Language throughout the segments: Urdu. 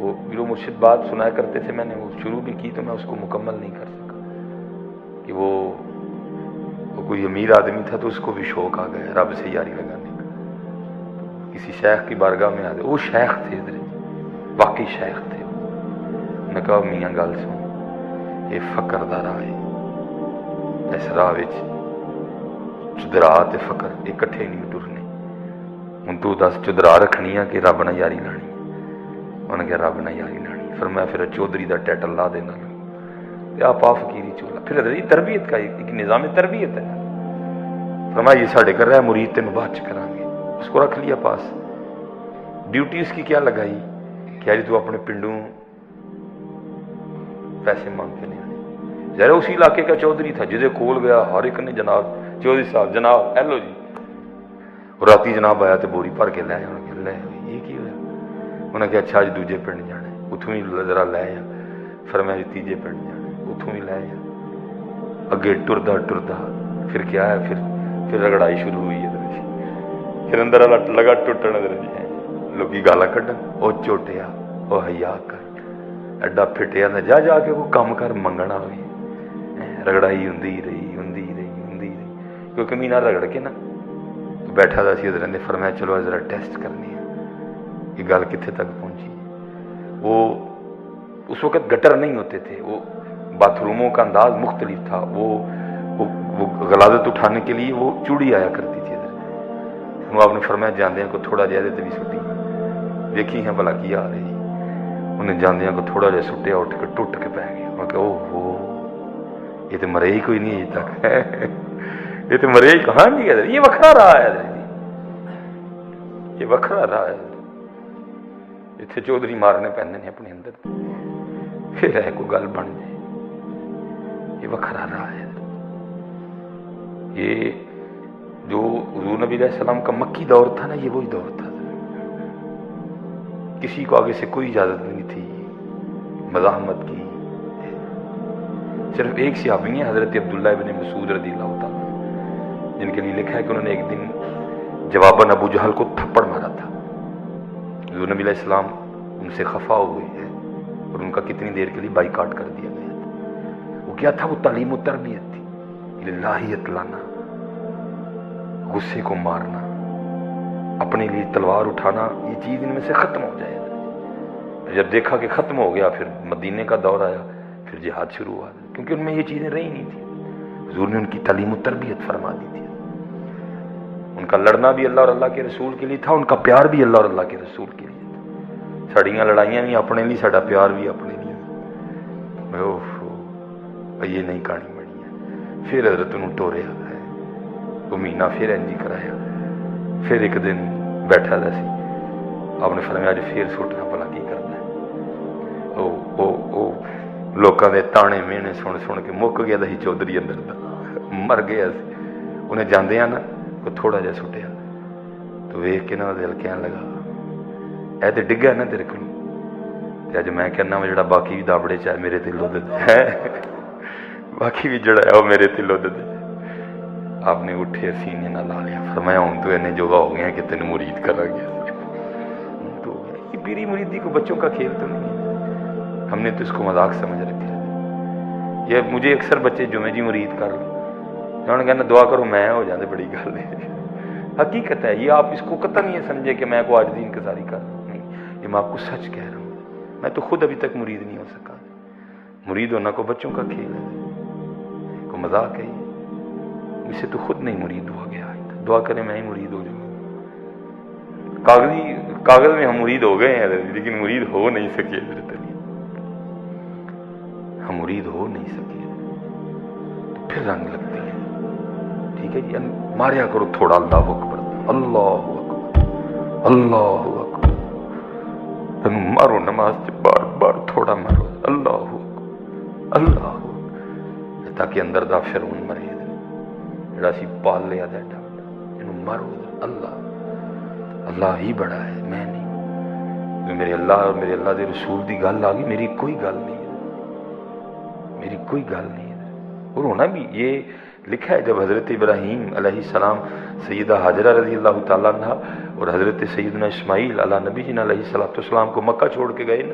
وہ مرشد بات سنایا کرتے تھے، میں نے وہ شروع بھی کی تو میں اس کو مکمل نہیں کر سکا کہ وہ کوئی امیر آدمی تھا تو اس کو بھی شوق آ گیا رب سے یاری لگانے کا، کسی شیخ کی بارگاہ میں آ گئے، وہ شیخ تھے ادھر، واقعی شیخ تھے۔ میں کہا میاں گل سن، یہ فقر دا راہ ہے، اس راہ وچ چدرا تے فقر اکٹھے نہیں ٹرنے، ہن تو دس چدرا رکھنی ہے کہ رب نہ یاری لانی؟ انہوں نے کہا رب نہ یاری لانی۔ فرمایا پھر چودھری دا ٹائٹل لا دینا، آپ فقیری چولا۔ پھر حضرت تربیت کا ایک نظام تربیت ہے۔ فرمایا یہ ساڑھے کر رہا ہے، مرید تین بعد چ کریں گے، اس کو رکھ لیا پاس۔ ڈیوٹی اس کی کیا لگائی کہ یاری تو اپنے پنڈوں پیسے مانگ کے نہیں آنے۔ ذرا اسی علاقے کا چودھری تھا، جسے کول گیا ہر ایک نے جناب چودھری صاحب جناب ہیلو جی، اور راتی جناب آیا تو بوری بھر کے لے آیا، لے یہ کی ہوا؟ انہوں نے کہا اچھا اج دوجے پنڈ جانا، اتوں ہی ذرا لے آ۔ فرمایا جی تیجے پنڈ جانا، اتوں ہی لے آ۔ اگے ٹردا ٹردا پھر کیا ہے، پھر رگڑائی شروع ہوئی ہے، پھر اندر والا لگا ٹوٹن، ادھر جی لوگ گالا کڈن، وہ چوٹیا، وہ حیا کر، ایڈا پھٹیا نہ جا جا کے وہ کام کر منگنا ہوئی۔ رگڑائی ہوندی رہی کیونکہ مینا رگڑ کے نا بیٹھا تھا سی ادھر نے۔ فرمایا چلو ذرا ٹیسٹ کرنی ہے یہ گل کتنے تک پہنچی۔ وہ اس وقت گٹر نہیں ہوتے تھے، وہ باتھ روموں کا انداز مختلف تھا، وہ غلاظت اٹھانے کے لیے وہ چوڑی آیا کرتی تھی ادھر۔ وہ آپ نے فرمایا جاندیاں کو تھوڑا جہا بھی سٹی دیکھی ہیں بلا کی آ رہی، انہیں جاندیاں کو تھوڑا جہا سٹیا، اٹھ کے ٹوٹ کے پہ گیا۔ میں کہ اوہ ہو یہ تو مرے ہی کوئی نہیں اجے تک، یہ تو مرے ہی کہاں نہیں ہے، یہ وکھرا رہا ہے، یہ وکھرا رہا ہے۔ اتنے چودھری مارنے پہنے نے اپنے اندر، پھر ہے کوئی گل بن جائے، یہ وکھرا رہا ہے۔ یہ جو حضور نبی علیہ السلام کا مکی دور تھا نا، یہ وہی دور تھا، کسی کو آگے سے کوئی اجازت نہیں تھی مزاحمت کی۔ صرف ایک صحابی ہیں حضرت عبداللہ ابن مسعود رضی اللہ تعالیٰ، جن کے لیے لکھا ہے کہ انہوں نے ایک دن جواباً ابو جہل کو تھپڑ مارا تھا۔ حضور نبی علیہ السلام ان سے خفا ہوئے ہیں اور ان کا کتنی دیر کے لیے بائیکاٹ کر دیا گیا تھا۔ وہ کیا تھا؟ وہ تعلیم و تربیت تھی، الہیت لانا، غصے کو مارنا، اپنے لیے تلوار اٹھانا، یہ چیز ان میں سے ختم ہو جائے۔ جب دیکھا کہ ختم ہو گیا، پھر مدینے کا دور آیا، پھر جہاد شروع ہوا، کیونکہ ان میں یہ چیزیں رہی نہیں تھیں۔ حضور نے ان کی تعلیم و تربیت فرما دی تھی۔ ان کا لڑنا بھی اللہ اور اللہ کے رسول کے لیے تھا، ان کا پیار بھی اللہ اور اللہ کے رسول کے لیے تھا۔ ساڑیاں لڑائیاں بھی اپنے لیے، ساڈا پیار بھی اپنے لیے۔ یہ نہیں کہانی بنی ہے۔ پھر حضرت انہوں ٹوریا ہے، وہ مہینہ پھر انجی کرایا۔ پھر ایک دن بیٹھا دا سی، آپ نے فرمایا اج پھر سٹنا بلا کی کرنا ہے۔ لوکاں دے تانے مینے سن سن کے مک گیا دا ہی چودھری اندر دا، مر گیا سی۔ انہیں جاندیاں نا وہ تھوڑا جہا سٹیا تو ویکھ کے نا دل کہن لگا اے تے ڈگا نا تیرے کولوں، تے اج میں کہنا وا جڑا باقی بھی دابڑے چاہے میرے تے لد دے، باقی بھی جڑا ہے وہ میرے تے لد دے۔ آپ نے اٹھے سینے نہ لا لیا، فرمایا ہوں تو اینے جوگا ہو گیا کہ تینوں مرید کرا گیا۔ تو یہ پیری مریدی کو بچوں کا کھیل تو نہیں ہے، ہم نے تو اس کو مذاق سمجھ رکھا ہے۔ یہ مجھے اکثر بچے جمعے جی مرید کر لو، انہوں نے کہنا دعا کرو میں ہو جاتے، بڑی گل ہے۔ حقیقت ہے یہ، آپ اس کو قطع نہیں سمجھے کہ میں کو آج دین انکساری کر رہا ہوں، نہیں، یہ میں آپ کو سچ کہہ رہا ہوں۔ میں تو خود ابھی تک مرید نہیں ہو سکا۔ مرید ہونا کو بچوں کا کھیل ہے، کو مذاق ہے، اس سے تو خود نہیں مرید ہوا گیا۔ دعا کریں میں ہی مرید ہو جاؤں۔ کاغذ میں ہم مرید ہو گئے ہیں لیکن مرید ہو نہیں سکے، ہم مرید ہو نہیں سکے تو پھر رنگ لگتی ہے۔ ٹھیک ہے جی، ماریا کرو تھوڑا اللہ اکبر، اللہ اکبر، اللہ اکبر، تم مارو نماز سے بار بار تھوڑا مارو، اللہ اکبر، اللہ اکبر، تاکہ اندر دا فرعون مرے جڑا سی پال لیا دا انہوں مارو، اللہ اللہ ہی بڑا ہے، میں نہیں۔ میرے اللہ اور میرے اللہ دے رسول دی گل آ گئی، میری کوئی گل نہیں ہے، میری کوئی گل نہیں ہے۔ اور ہونا بھی یہ لکھا ہے جب حضرت ابراہیم علیہ السلام سیدہ حاجرہ رضی اللہ تعالیٰ عنہ اور حضرت سیدنا اسماعیل علیہ نبی جن علیہ السلام کو مکہ چھوڑ کے گئے نا،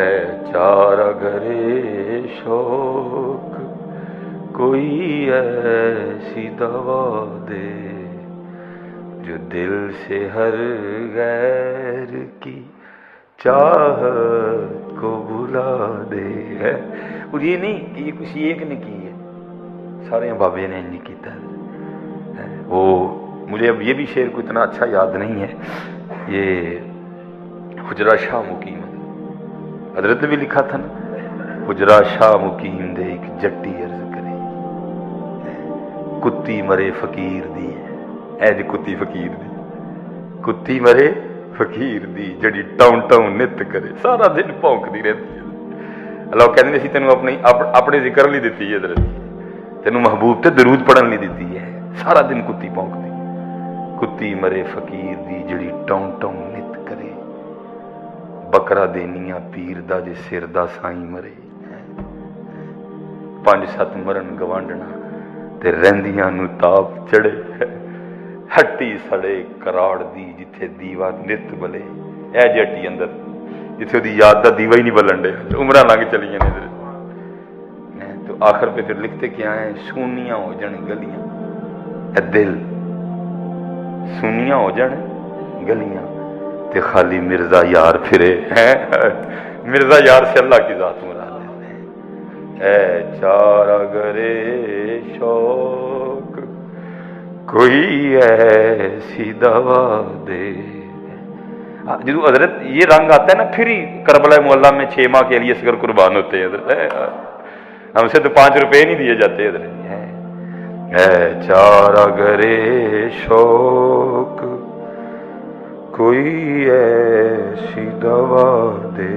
ہے چارہ گرے شوق کوئی ایسی دوا دے جو دل سے ہر غیر کی چاہت کو بلا دے ہے. اور یہ نہیں کہ یہ کسی ایک نے کی ہے، سارے بابے نے نہیں کیتا ہے. وہ مجھے اب یہ بھی شعر کو اتنا اچھا یاد نہیں ہے. یہ حجرہ شاہ مقیم حضرت نے بھی لکھا تھا نا، حجرہ شاہ مقیم دے ایک جٹی عرض کرے کتی مرے فقیر دی. اے جی کتی فقیر دی، کتی مرے فقیر دی جڑی ٹاؤن ٹاؤن نت کرے، سارا دن پونکدی رہتی ہے. اللہ کہندے سی تینوں اپنے ذکر لی دیتی ہے حضرت، تینوں محبوب تے درود پڑھن لی دیتی ہے، سارا دن کتی پونکدی. کتی مرے فقیر دی جڑی ٹاؤن ٹاؤن نت کرے، بکرا دینیاں پیر دا جے سر دا سائیں مرے. 5-7 مرن گوانڈنا تے رہندیاں نو تاپ چڑھے، ہٹی سڑے کراڑ دی جتھے دیوا نت بلے. اے جٹی اندر جتھے دی یاد دا دیوا ہی نہیں بلن دے، عمرہ لنگ چلیاں نے. تو آخر پہ پھر لکھتے کیا ہیں، سونیاں ہو جن گلیاں اے دل، سونیاں ہو جن گلیاں تے خالی مرزا یار پھرے. مرزا یار سے اللہ کی ذات مراد ہے. اے چارہ گرے شوق کوئی ایسی دوا دے. جدو حضرت یہ رنگ آتا ہے نا، پھر ہی کربلا معلیٰ میں 6 ماہ کے لیے اصغر قربان ہوتے ہیں حضرت. ہم سے تو 5 روپے نہیں دیے جاتے حضرت. اے چارہ گرے شوق کوئی ایسی دوا دے.